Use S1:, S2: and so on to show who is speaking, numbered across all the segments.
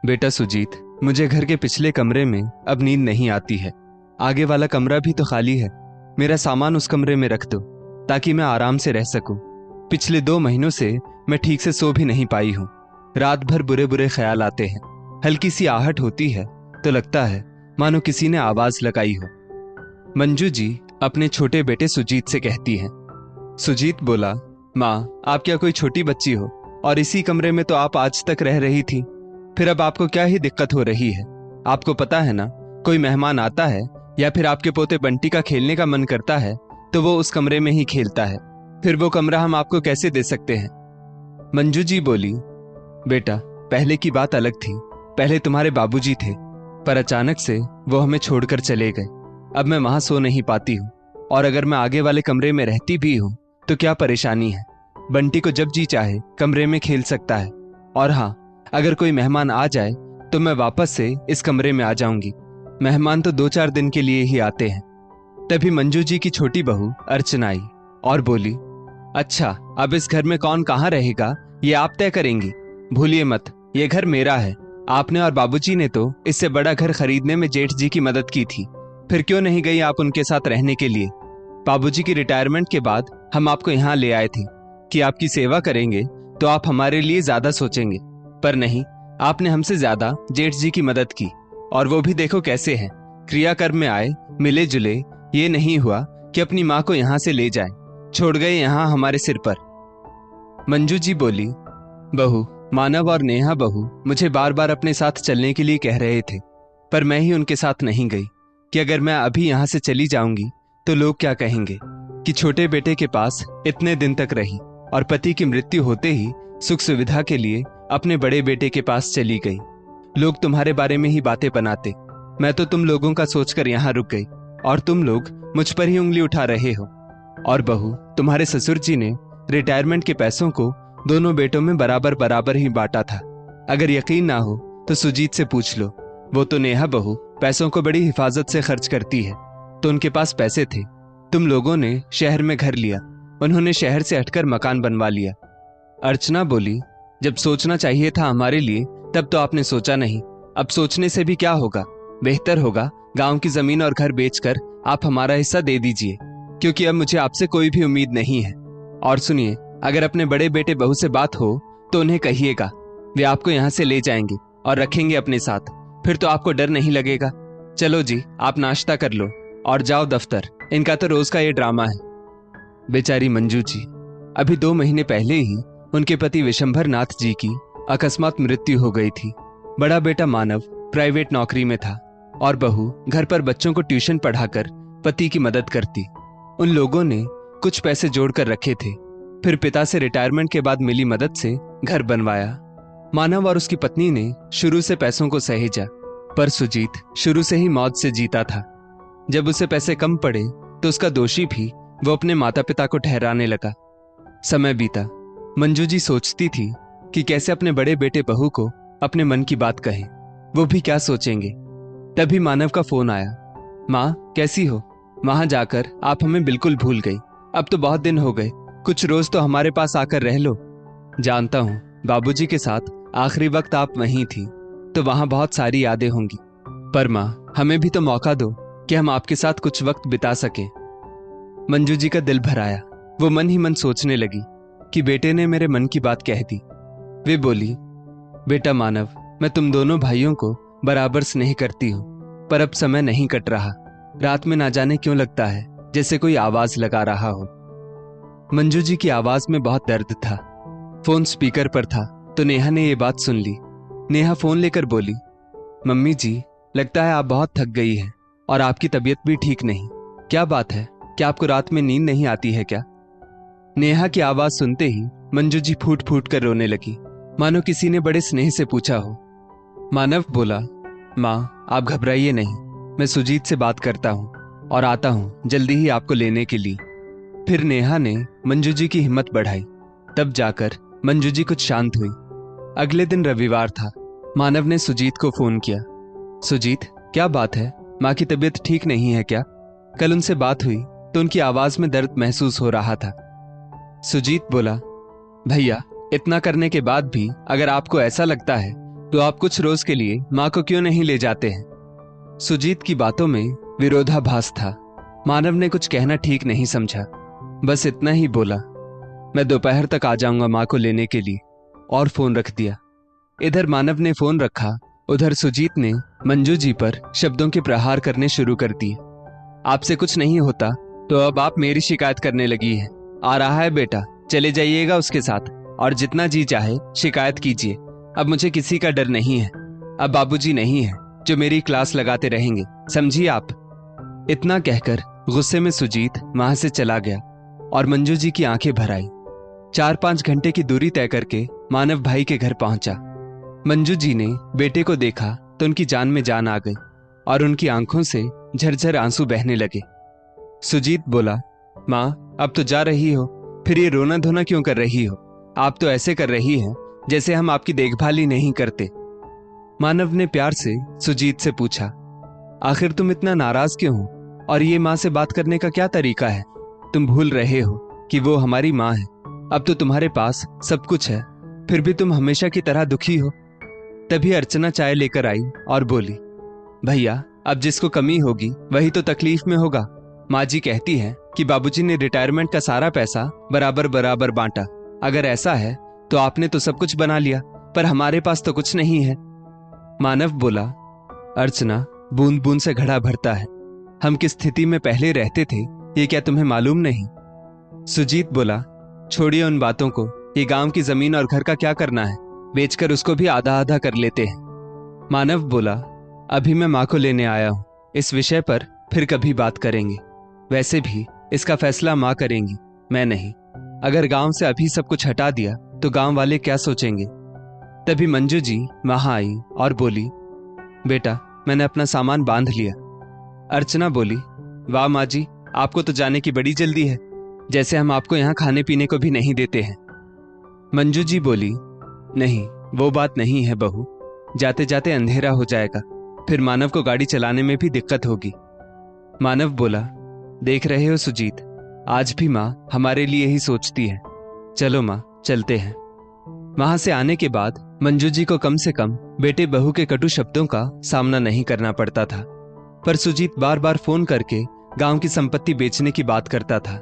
S1: बेटा सुजीत, मुझे घर के पिछले कमरे में अब नींद नहीं आती है। आगे वाला कमरा भी तो खाली है। मेरा सामान उस कमरे में रख दो ताकि मैं आराम से रह सकूं। पिछले 2 महीनों से मैं ठीक से सो भी नहीं पाई हूं। रात भर बुरे बुरे ख्याल आते हैं। हल्की सी आहट होती है तो लगता है मानो किसी ने आवाज लगाई हो। मंजू जी अपने छोटे बेटे सुजीत से कहती हैं। सुजीत बोला, माँ, आप क्या कोई छोटी बच्ची हो? और इसी कमरे में तो आप आज तक रह रही थी। फिर अब आपको क्या ही दिक्कत हो रही है? आपको पता है ना, कोई मेहमान आता है या फिर आपके पोते बंटी का खेलने का मन करता है तो वो उस कमरे में ही खेलता है। फिर वो कमरा हम आपको कैसे दे सकते हैं? मंजू जी बोली, बेटा, पहले की बात अलग थी। पहले तुम्हारे बाबूजी थे, पर अचानक से वो हमें छोड़कर चले गए। अब मैं वहां सो नहीं पाती हूँ, और अगर मैं आगे वाले कमरे में रहती भी हूँ तो क्या परेशानी है? बंटी को जब जी चाहे कमरे में खेल सकता है। और हाँ, अगर कोई मेहमान आ जाए तो मैं वापस से इस कमरे में आ जाऊंगी। मेहमान तो 2-4 दिन के लिए ही आते हैं। तभी मंजू जी की छोटी बहू अर्चना आई और बोली, अच्छा, अब इस घर में कौन कहाँ रहेगा ये आप तय करेंगी। भूलिए मत, ये घर मेरा है। आपने और बाबूजी ने तो इससे बड़ा घर खरीदने में जेठ जी की मदद की थी। फिर क्यों नहीं गई आप उनके साथ रहने के लिए? बाबूजी की रिटायरमेंट के बाद हम आपको यहाँ ले आए थे कि आपकी सेवा करेंगे तो आप हमारे लिए ज्यादा सोचेंगे। पर नहीं, आपने हमसे ज्यादा जेठ जी की मदद की, और वो भी देखो कैसे है। क्रियाकर्म में आए, मिले जुले। ये नहीं हुआ कि अपनी माँ को यहाँ से ले जाए, छोड़ गए यहाँ हमारे सिर पर। मंजू जी बोली, बहू, मानव और नेहा बहू मुझे बार बार अपने साथ चलने के लिए कह रहे थे, पर मैं ही उनके साथ नहीं गई कि अगर मैं अभी यहाँ से चली जाऊंगी तो लोग क्या कहेंगे कि छोटे बेटे के पास इतने दिन तक रही और पति की मृत्यु होते ही सुख सुविधा के लिए अपने बड़े बेटे के पास चली गई। लोग तुम्हारे बारे में ही बातें बनाते। मैं तो तुम लोगों का सोचकर यहाँ रुक गई, और तुम लोग मुझ पर ही उंगली उठा रहे हो। और बहू, तुम्हारे ससुर जी ने रिटायरमेंट के पैसों को दोनों बेटों में बराबर बराबर ही बांटा था। अगर यकीन ना हो तो सुजीत से पूछ लो। वो तो नेहा बहू पैसों को बड़ी हिफाजत से खर्च करती है, तो उनके पास पैसे थे। तुम लोगों ने शहर में घर लिया, उन्होंने शहर से हटकर मकान बनवा लिया। अर्चना बोली, जब सोचना चाहिए था हमारे लिए तब तो आपने सोचा नहीं। अब सोचने से भी क्या होगा? बेहतर होगा गांव की जमीन और घर बेचकर आप हमारा हिस्सा दे दीजिए, क्योंकि अब मुझे आपसे कोई भी उम्मीद नहीं है। और सुनिए, अगर अपने बड़े बेटे बहू से बात हो तो उन्हें कहिएगा, वे आपको यहाँ से ले जाएंगे और रखेंगे अपने साथ। फिर तो आपको डर नहीं लगेगा। चलो जी, आप नाश्ता कर लो और जाओ दफ्तर। इनका तो रोज का ये ड्रामा है। बेचारी मंजू जी, अभी 2 महीने पहले ही उनके पति विशंभर नाथ जी की अकस्मात मृत्यु हो गई थी। बड़ा बेटा मानव प्राइवेट नौकरी में था और बहू घर पर बच्चों को ट्यूशन पढ़ाकर पति की मदद करती। उन लोगों ने कुछ पैसे जोड़कर रखे थे, फिर पिता से रिटायरमेंट के बाद मिली मदद से घर बनवाया। मानव और उसकी पत्नी ने शुरू से पैसों को सहेजा, पर सुजीत शुरू से ही मौत से जीता था। जब उसे पैसे कम पड़े तो उसका दोषी भी वो अपने माता पिता को ठहराने लगा। समय बीता। मंजू जी सोचती थी कि कैसे अपने बड़े बेटे बहू को अपने मन की बात कहें, वो भी क्या सोचेंगे। तभी मानव का फोन आया। माँ, कैसी हो? वहां जाकर आप हमें बिल्कुल भूल गई। अब तो बहुत दिन हो गए, कुछ रोज तो हमारे पास आकर रह लो। जानता हूँ बाबूजी के साथ आखिरी वक्त आप वहीं थी, तो वहां बहुत सारी यादें होंगी, पर माँ, हमें भी तो मौका दो कि हम आपके साथ कुछ वक्त बिता सकें। मंजू जी का दिल भर आया। वो मन ही मन सोचने लगी कि बेटे ने मेरे मन की बात कह दी। वे बोली, बेटा मानव, मैं तुम दोनों भाइयों को बराबर स्नेह करती हूँ, पर अब समय नहीं कट रहा। रात में ना जाने क्यों लगता है जैसे कोई आवाज लगा रहा हो। मंजू जी की आवाज में बहुत दर्द था। फोन स्पीकर पर था तो नेहा ने ये बात सुन ली। नेहा फोन लेकर बोली, मम्मी जी, लगता है आप बहुत थक गई हैं और आपकी तबीयत भी ठीक नहीं। क्या बात है? क्या आपको रात में नींद नहीं आती है क्या? नेहा की आवाज सुनते ही मंजू जी फूट फूट कर रोने लगी, मानो किसी ने बड़े स्नेह से पूछा हो। मानव बोला, माँ, आप घबराइए नहीं, मैं सुजीत से बात करता हूँ और आता हूँ जल्दी ही आपको लेने के लिए। फिर नेहा ने मंजू जी की हिम्मत बढ़ाई। तब जाकर मंजू जी कुछ शांत हुई। अगले दिन रविवार था। मानव ने सुजीत को फोन किया। सुजीत, क्या बात है? माँ की तबीयत ठीक नहीं है क्या? कल उनसे बात हुई तो उनकी आवाज में दर्द महसूस हो रहा था। सुजीत बोला, भैया, इतना करने के बाद भी अगर आपको ऐसा लगता है तो आप कुछ रोज के लिए माँ को क्यों नहीं ले जाते हैं? सुजीत की बातों में विरोधाभास था। मानव ने कुछ कहना ठीक नहीं समझा, बस इतना ही बोला, मैं दोपहर तक आ जाऊंगा माँ को लेने के लिए, और फोन रख दिया। इधर मानव ने फोन रखा, उधर सुजीत ने मंजू जी पर शब्दों के प्रहार करने शुरू कर दिए। आपसे कुछ नहीं होता तो अब आप मेरी शिकायत करने लगी है। आ रहा है बेटा, चले जाइएगा उसके साथ और जितना जी चाहे शिकायत कीजिए। अब मुझे किसी का डर नहीं है। अब बाबूजी नहीं है जो मेरी क्लास लगाते रहेंगे, समझिए आप। इतना कहकर गुस्से में सुजीत वहां से चला गया और मंजू जी की आंखें भर आई। 4-5 घंटे की दूरी तय करके मानव भाई के घर पहुंचा। मंजू जी ने बेटे को देखा तो उनकी जान में जान आ गई और उनकी आंखों से झरझर आंसू बहने लगे। सुजीत बोला, माँ अब तो जा रही हो, फिर ये रोना धोना क्यों कर रही हो? आप तो ऐसे कर रही हैं जैसे हम आपकी देखभाल ही नहीं करते। मानव ने प्यार से सुजीत से पूछा, आखिर तुम इतना नाराज क्यों हो? और ये माँ से बात करने का क्या तरीका है? तुम भूल रहे हो कि वो हमारी माँ है। अब तो तुम्हारे पास सब कुछ है, फिर भी तुम हमेशा की तरह दुखी हो। तभी अर्चना चाय लेकर आई और बोली, भैया अब जिसको कमी होगी वही तो तकलीफ में होगा। माँ जी कहती है कि बाबूजी ने रिटायरमेंट का सारा पैसा बराबर बराबर बांटा। अगर ऐसा है तो आपने तो सब कुछ बना लिया, पर हमारे पास तो कुछ नहीं है। मानव बोला, अर्चना बूंद बूंद से घड़ा भरता है। हम किस स्थिति में पहले रहते थे ये क्या तुम्हें मालूम नहीं? सुजीत बोला, छोड़िए उन बातों को, ये गांव की जमीन और घर का क्या करना है, बेचकर उसको भी आधा आधा कर लेते हैं। मानव बोला, अभी मैं माँ को लेने आया हूं, इस विषय पर फिर कभी बात करेंगे। वैसे भी इसका फैसला माँ करेंगी, मैं नहीं। अगर गांव से अभी सब कुछ हटा दिया तो गांव वाले क्या सोचेंगे? तभी मंजू जी वहां आई और बोली, बेटा मैंने अपना सामान बांध लिया। अर्चना बोली, वाह माँ जी, आपको तो जाने की बड़ी जल्दी है, जैसे हम आपको यहाँ खाने पीने को भी नहीं देते हैं। मंजू जी बोली, नहीं वो बात नहीं है बहू, जाते जाते अंधेरा हो जाएगा, फिर मानव को गाड़ी चलाने में भी दिक्कत होगी। मानव बोला, देख रहे हो सुजीत, आज भी माँ हमारे लिए ही सोचती है। चलो माँ चलते हैं। वहां से आने के बाद मंजू जी को कम से कम बेटे बहू के कटु शब्दों का सामना नहीं करना पड़ता था, पर सुजीत बार बार फोन करके गांव की संपत्ति बेचने की बात करता था।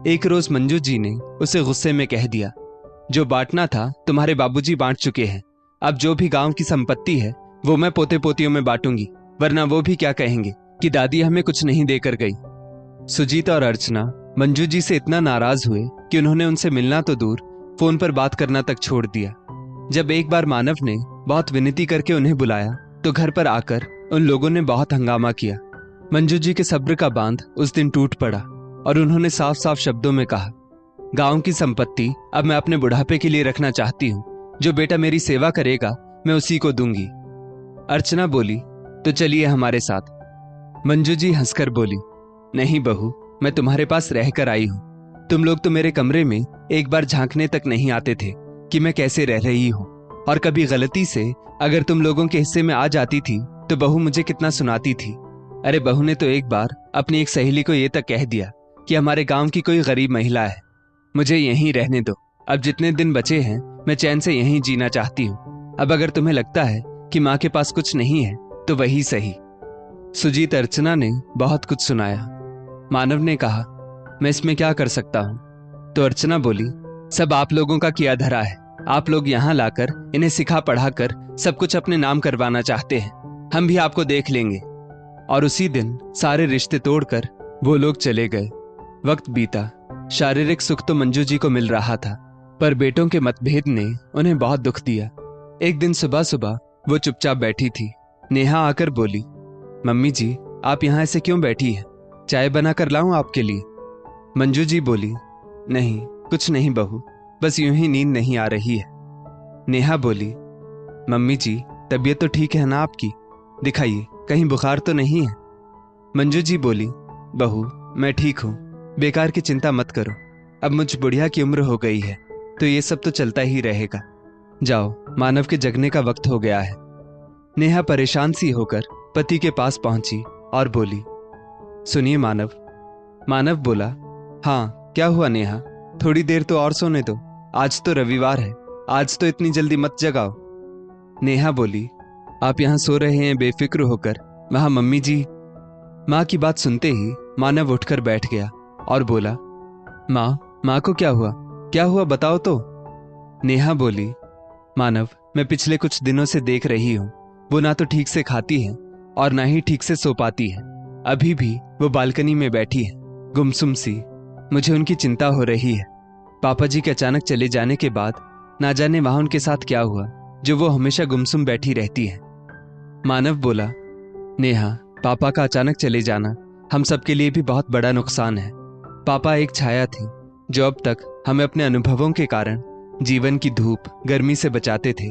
S1: एक रोज मंजू जी ने उसे गुस्से में कह दिया, जो बांटना था तुम्हारे बाबूजी बांट चुके हैं, अब जो भी गांव की संपत्ति है वो मैं पोते पोतियों में बांटूंगी, वरना वो भी क्या कहेंगे कि दादी हमें कुछ नहीं देकर गई। सुजीत और अर्चना मंजू जी से इतना नाराज हुए कि उन्होंने उनसे मिलना तो दूर फोन पर बात करना तक छोड़ दिया। जब एक बार मानव ने बहुत विनती करके उन्हें बुलाया तो घर पर आकर उन लोगों ने बहुत हंगामा किया। मंजू जी के सब्र का बांध उस दिन टूट पड़ा और उन्होंने साफ साफ शब्दों में कहा, गांव की संपत्ति अब मैं अपने बुढ़ापे के लिए रखना चाहती हूँ, जो बेटा मेरी सेवा करेगा मैं उसी को दूंगी। अर्चना बोली, तो चलिए हमारे साथ। मंजू जी हंसकर बोली, नहीं बहू, मैं तुम्हारे पास रहकर आई हूँ। तुम लोग तो मेरे कमरे में एक बार झांकने तक नहीं आते थे कि मैं कैसे रह रही हूँ, और कभी गलती से अगर तुम लोगों के हिस्से में आ जाती थी तो बहू मुझे कितना सुनाती थी। अरे बहू ने तो एक बार अपनी एक सहेली को ये तक कह दिया कि हमारे गांव की कोई गरीब महिला है, मुझे यहीं रहने दो, अब जितने दिन बचे हैं मैं चैन से यहीं जीना चाहती हूँ। अब अगर तुम्हें लगता है कि माँ के पास कुछ नहीं है तो वही सही। सुजीत अर्चना ने बहुत कुछ सुनाया। मानव ने कहा, मैं इसमें क्या कर सकता हूँ? तो अर्चना बोली, सब आप लोगों का किया धरा है, आप लोग यहाँ लाकर इन्हें सिखा पढ़ाकर सब कुछ अपने नाम करवाना चाहते हैं, हम भी आपको देख लेंगे। और उसी दिन सारे रिश्ते तोड़कर वो लोग चले गए। वक्त बीता, शारीरिक सुख तो मंजू जी को मिल रहा था, पर बेटों के मतभेद ने उन्हें बहुत दुख दिया। एक दिन सुबह सुबह वो चुपचाप बैठी थी। नेहा आकर बोली, मम्मी जी आप यहाँ ऐसे क्यों बैठी हैं? चाय बना कर लाऊं आपके लिए? मंजू जी बोली, नहीं कुछ नहीं बहू, बस यूं ही नींद नहीं आ रही है। नेहा बोली, मम्मी जी तबीयत तो ठीक है ना आपकी? दिखाइए, कहीं बुखार तो नहीं है? मंजू जी बोली, बहू मैं ठीक हूँ, बेकार की चिंता मत करो, अब मुझ बुढ़िया की उम्र हो गई है तो ये सब तो चलता ही रहेगा। जाओ, मानव के जगने का वक्त हो गया है। नेहा परेशान सी होकर पति के पास पहुंची और बोली, सुनिए मानव। मानव बोला, हाँ क्या हुआ नेहा, थोड़ी देर तो और सोने दो, आज तो रविवार है, आज तो इतनी जल्दी मत जगाओ। नेहा बोली, आप यहाँ सो रहे हैं बेफिक्र होकर, वहां मम्मी जी। माँ की बात सुनते ही मानव उठकर बैठ गया और बोला, माँ को क्या हुआ? क्या हुआ बताओ तो। नेहा बोली, मानव, मैं पिछले कुछ दिनों से देख रही हूँ, वो ना तो ठीक से खाती है और ना ही ठीक से सो पाती है। अभी भी वो बालकनी में बैठी है, गुमसुम सी। मुझे उनकी चिंता हो रही है। पापा जी के अचानक चले जाने के बाद ना जाने वहां उनके साथ क्या हुआ, जो वो हमेशा गुमसुम बैठी रहती है। मानव बोला, नेहा, पापा का अचानक चले जाना हम सबके लिए भी बहुत बड़ा नुकसान है। पापा एक छाया थी जो अब तक हमें अपने अनुभवों के कारण जीवन की धूप गर्मी से बचाते थे।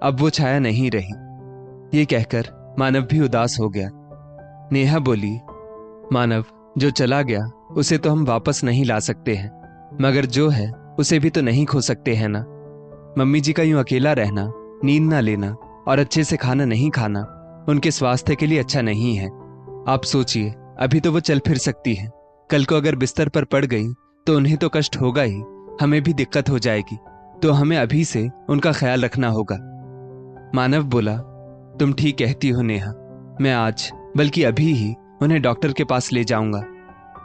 S1: अब वो छाया नहीं रही। ये कहकर मानव भी उदास हो गया। नेहा बोली, मानव, जो चला गया उसे तो हम वापस नहीं ला सकते हैं, मगर जो है उसे भी तो नहीं खो सकते हैं ना। मम्मी जी का यूं अकेला रहना, नींद ना लेना और अच्छे से खाना नहीं खाना उनके स्वास्थ्य के लिए अच्छा नहीं है। आप सोचिए, अभी तो वो चल फिर सकती है, कल को अगर बिस्तर पर पड़ गई तो उन्हें तो कष्ट होगा ही, हमें भी दिक्कत हो जाएगी। तो हमें अभी से उनका ख्याल रखना होगा। मानव बोला, तुम ठीक कहती हो नेहा, मैं आज बल्कि अभी ही उन्हें डॉक्टर के पास ले जाऊंगा।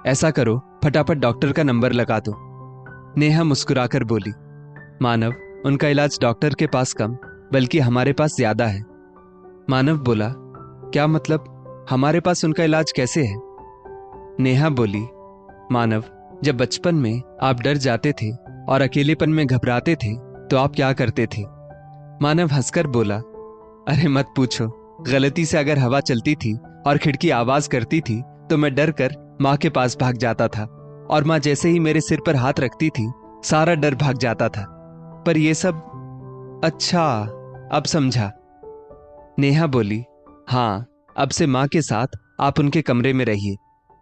S1: ऐसा करो, फटाफट डॉक्टर का नंबर लगा दो। नेहा मुस्कुराकर बोली, मानव, उनका इलाज डॉक्टर के पास कम बल्कि हमारे पास ज्यादा है। मानव बोला, क्या मतलब, हमारे पास उनका इलाज कैसे है? नेहा बोली, मानव, जब बचपन में आप डर जाते थे और अकेलेपन में घबराते थे तो आप क्या करते थे? मानव हंसकर बोला, अरे मत पूछो, गलती से अगर हवा चलती थी और खिड़की आवाज करती थी तो मैं डर कर माँ के पास भाग जाता था, और माँ जैसे ही मेरे सिर पर हाथ रखती थी सारा डर भाग जाता था। पर ये सब, अच्छा, अब समझा। नेहा बोली, हाँ, अब से माँ के साथ आप उनके कमरे में रहिए,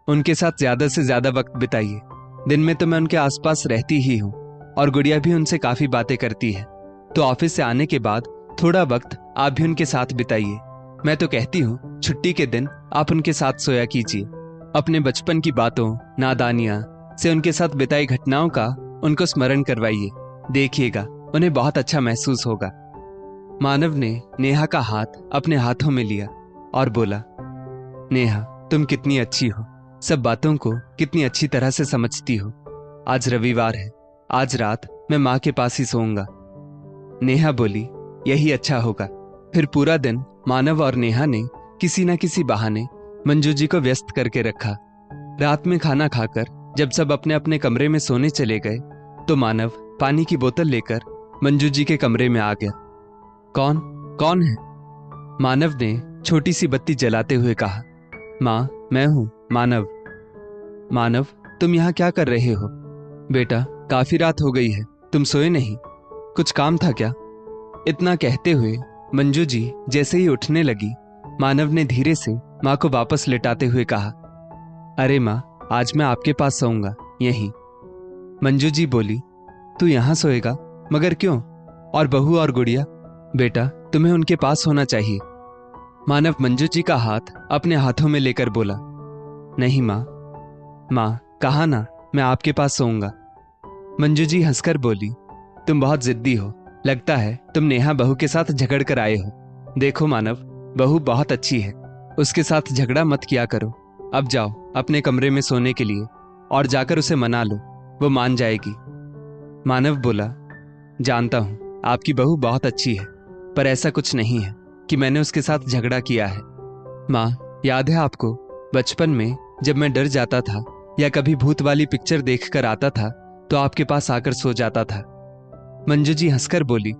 S1: उनके साथ ज्यादा से ज्यादा वक्त बिताइए। दिन में तो मैं उनके आसपास रहती ही हूँ और गुड़िया भी उनसे काफी बातें करती है, तो ऑफिस से आने के बाद थोड़ा वक्त आप भी उनके साथ बिताइए। मैं तो कहती हूँ छुट्टी के दिन आप उनके साथ सोया कीजिए। अपने बचपन की बातों, नादानियां से उनके साथ बिताई घटनाओं का उनको स्मरण करवाइए। देखिएगा, उन्हें बहुत अच्छा महसूस होगा। मानव ने नेहा का हाथ अपने हाथों में लिया और बोला, नेहा, तुम कितनी अच्छी हो, सब बातों को कितनी अच्छी तरह से समझती हो। आज रविवार है, आज रात मैं माँ के पास ही सोऊंगा। नेहा बोली, यही अच्छा होगा। फिर पूरा दिन मानव और नेहा ने किसी न किसी बहाने मंजू जी को व्यस्त करके रखा। रात में खाना खाकर जब सब अपने अपने कमरे में सोने चले गए तो मानव पानी की बोतल लेकर मंजू जी के कमरे में आ गया। कौन कौन है? मानव ने छोटी सी बत्ती जलाते हुए कहा। माँ, मैं हूं मानव। मानव, तुम यहाँ क्या कर रहे हो? बेटा, काफी रात हो गई है, तुम सोए नहीं? कुछ काम था क्या? इतना कहते हुए मंजू जी जैसे ही उठने लगी, मानव ने धीरे से माँ को वापस लेटाते हुए कहा, अरे माँ, आज मैं आपके पास सोऊंगा, यहीं। मंजू जी बोली, तू यहाँ सोएगा? मगर क्यों? और बहू और गुड़िया? बेटा, तुम्हें उनके पास होना चाहिए। मानव मंजू जी का हाथ अपने हाथों में लेकर बोला, नहीं माँ, कहा ना, मैं आपके पास सोऊंगा। मंजू जी हंसकर बोली, तुम बहुत जिद्दी हो, लगता है तुम नेहा बहू के साथ झगड़ कर आए हो। देखो मानव, बहू बहुत अच्छी है, उसके साथ झगड़ा मत किया करो। अब जाओ अपने कमरे में सोने के लिए और जाकर उसे मना लो, वो मान जाएगी। मानव बोला, जानता हूं आपकी बहू बहुत अच्छी है, पर ऐसा कुछ नहीं है कि मैंने उसके साथ झगड़ा किया है। माँ, याद है आपको, बचपन में जब मैं डर जाता था या कभी भूत वाली पिक्चर देखकर आता था तो आपके पास आकर सो जाता था। मंजू जी हंसकर बोली,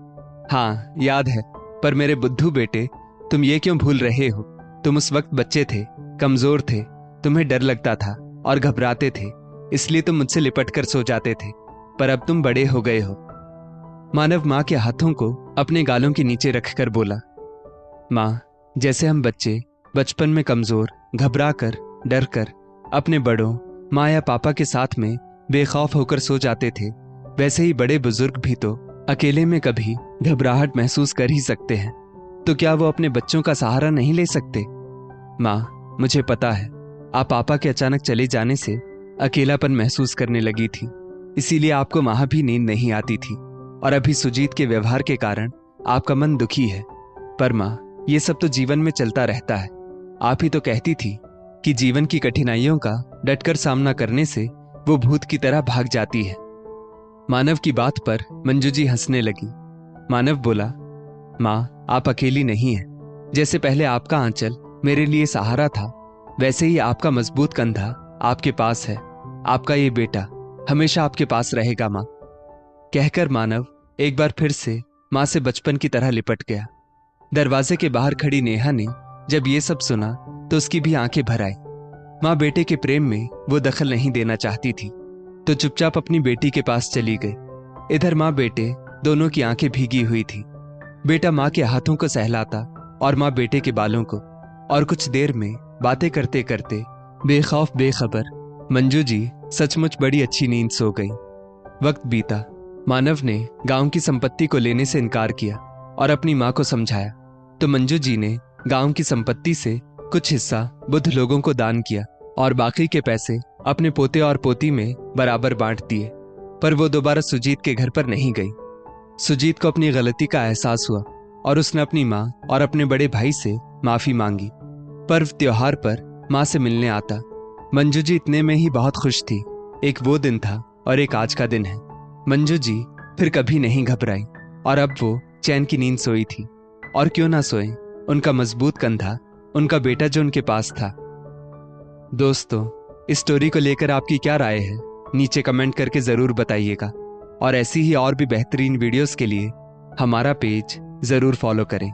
S1: हाँ याद है, पर मेरे बुद्धू बेटे, तुम ये क्यों भूल रहे हो? तुम उस वक्त बच्चे थे, कमजोर थे, तुम्हें डर लगता था और घबराते थे, इसलिए तुम मुझसे लिपट कर सो जाते थे, पर अब तुम बड़े हो गए हो। मानव माँ के हाथों को अपने गालों के नीचे रखकर बोला, माँ, जैसे हम बच्चे बचपन में कमजोर, घबरा कर, डर कर अपने बड़ों, माँ या पापा के साथ में बेखौफ होकर सो जाते थे, वैसे ही बड़े बुजुर्ग भी तो अकेले में कभी घबराहट महसूस कर ही सकते हैं। तो क्या वो अपने बच्चों का सहारा नहीं ले सकते? माँ, मुझे पता है आप पापा के अचानक चले जाने से अकेलापन महसूस करने लगी थी, इसीलिए आपको वहां भी नींद नहीं आती थी, और अभी सुजीत के व्यवहार के कारण आपका मन दुखी है। पर माँ, ये सब तो जीवन में चलता रहता है। आप ही तो कहती थी कि जीवन की कठिनाइयों का डटकर सामना करने से वो भूत की तरह भाग जाती है। मानव की बात पर मंजू जी हंसने लगी। मानव बोला, माँ, आप अकेली नहीं हैं। जैसे पहले आपका आंचल मेरे लिए सहारा था, वैसे ही आपका मजबूत कंधा आपके पास है। आपका ये बेटा हमेशा आपके पास रहेगा माँ। कहकर मानव एक बार फिर से माँ से बचपन की तरह लिपट गया। दरवाजे के बाहर खड़ी नेहा ने जब ये सब सुना तो उसकी भी आंखें भर आई। माँ बेटे के प्रेम में वो दखल नहीं देना चाहती थी, तो चुपचाप अपनी बेटी के पास चली गई। इधर माँ बेटे दोनों की आंखें भीगी हुई थी। बेटा माँ के हाथों को सहलाता और माँ बेटे के बालों को, और कुछ देर में बातें करते करते बेखौफ बेखबर मंजू जी सचमुच बड़ी अच्छी नींद सो गई। वक्त बीता। मानव ने गांव की संपत्ति को लेने से इनकार किया और अपनी माँ को समझाया, तो मंजू जी ने गांव की संपत्ति से कुछ हिस्सा बुद्ध लोगों को दान किया और बाकी के पैसे अपने पोते और पोती में बराबर बांट दिए। पर वो दोबारा सुजीत के घर पर नहीं गई। सुजीत को अपनी गलती का एहसास हुआ और उसने अपनी माँ और अपने बड़े भाई से माफी मांगी। पर्व त्योहार पर माँ से मिलने आता। मंजू जी इतने में ही बहुत खुश थी। एक वो दिन था और एक आज का दिन है। मंजू जी फिर कभी नहीं घबराई और अब वो चैन की नींद सोई थी। और क्यों ना सोए, उनका मजबूत कंधा, उनका बेटा जो उनके पास था। दोस्तों, इस स्टोरी को लेकर आपकी क्या राय है, नीचे कमेंट करके जरूर बताइएगा। और ऐसी ही और भी बेहतरीन वीडियोस के लिए हमारा पेज जरूर फॉलो करें।